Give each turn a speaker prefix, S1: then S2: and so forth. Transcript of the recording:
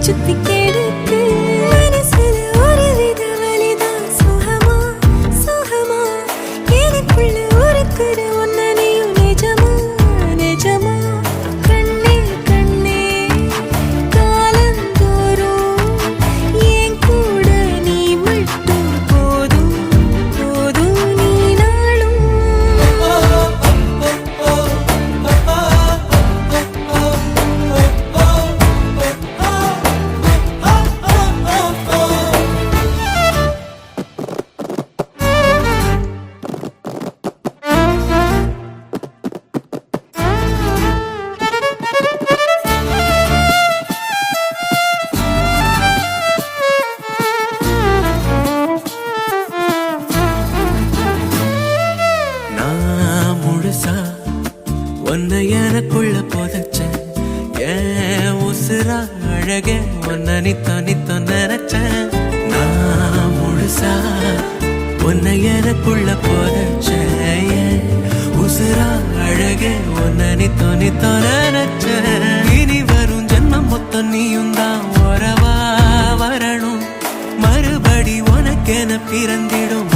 S1: சுத்தி கெடுக்கு மனசுல ஒரு வித வலிதான் சுகமா சுகமா எனக்குள்ள ஒருக்குற ஒன்னையும் நிஜமா நிஜமா கண்ணே கண்ணே காலந்தோறும் என் கூட நீ மட்டும் போதும் போதும் நீ நாளும்
S2: நான் முழுசா உன்னை எனக்குள்ள புதைச்சேன் ஏன் உசுரா அழகே உன்னை நித்த நினைச்சேன் நான் முழுசா உன்னை எனக்குள்ள புதைச்சேன் ஏன் உசுரா அழகே உன்னை நித்த நினைச்சேன் இனி வரும் ஜென்மம் மொத்தம் நீயும் தான் உறவா வரணும் மறுபடி உனக்கென பிறந்திடும்